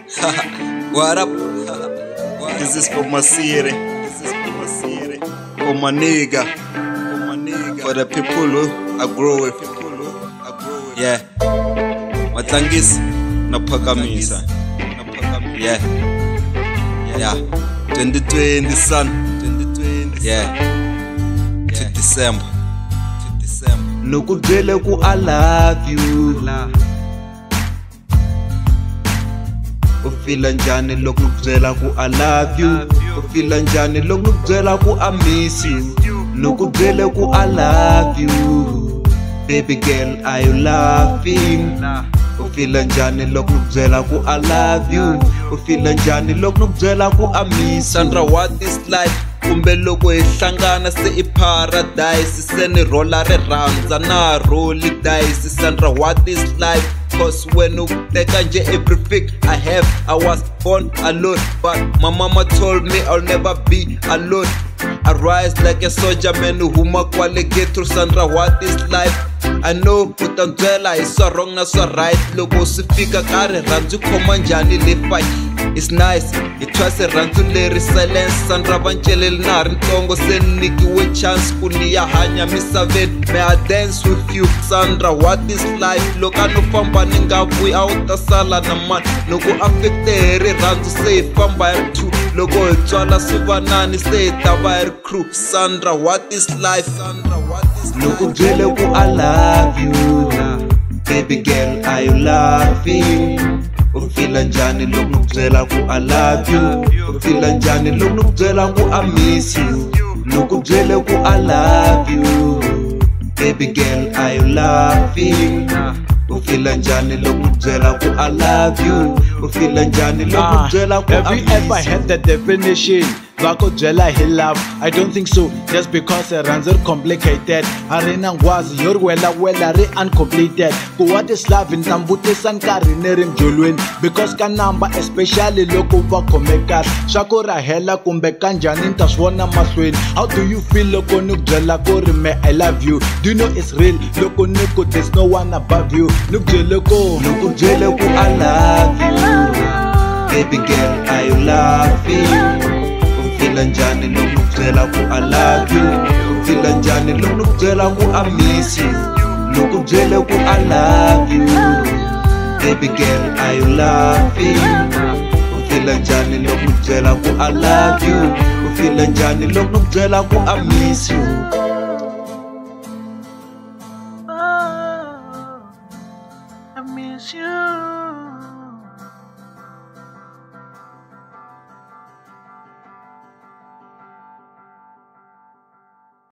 What up? This is for my city. For my nigga. For the people who I grow with. Yeah. Matlangis na Pakamisa. Yeah. 2020 son. Yeah. To December. Nukujele ku I love you. Fila Njhani loko nukujela ku I love you. Fila Njhani loko nukujela ku I miss you. Nukujele ku I love you. Baby girl, are you laughing? Fila Njhani loko nukujela ku I love you. Fila Njhani loko nukujela ku I miss you. Sandra, what is life? Kumbe loko hi hlangana se I paradise. Se ni rolla rirhandza na rolli dice. Sandra, what is life? Cause when you take everything I have, I was born alone, but my mama told me I'll never be alone. I rise like a soldier man who quality get through. Sandra, what is life? I know utandlela is so wrong na so right. Logo sifika kare ranzu koma njhani le fight. It's nice, it was a ranzu le resilience. Sandra vancelel na rintongo se nikiwe chance kuniya hanya misaveni. May I dance with you? Sandra, what is life? Loka no famba ninga vui auta sala na man. Noko affecte heri ranzu se famba er tu. Logo itwala suvanani se taba er crew. Sandra, what is life? Sandra, what is life? Nukujele ku I love you. Baby girl, are you laughing? Fila Njhani loko nukujela ku I love you. Fila Njhani loko nukujela ku I miss you. Nukujele ku I love you. Baby girl, are you laughing? Fila Njhani loko nukujela ku I love you. Fila Njhani loko nukujela ku I miss you. Have you ever had the definition? Vako jela he love? I don't think so. Just because it runs are complicated. Arena was your wella re uncompleted. Ko what is love in Tambute Sankari nerim Julwin? Because ka number especially loko vako mekas. Shakora hela kumbe kanjani taswana maswin. How do you feel loko nuk jela ko rime I love you? Do you know it's real? Loko nuko there's no one above you. Nuk jele ko I love you. Baby girl, are you laughing? Fila Njhani loko nukujela ku I love you. Fila Njhani loko nukujela ku I miss you. Nukujele ku I love you. Baby girl, are you laughing? Fila Njhani loko nukujela ku I love you. Fila Njhani loko nukujela ku I miss you.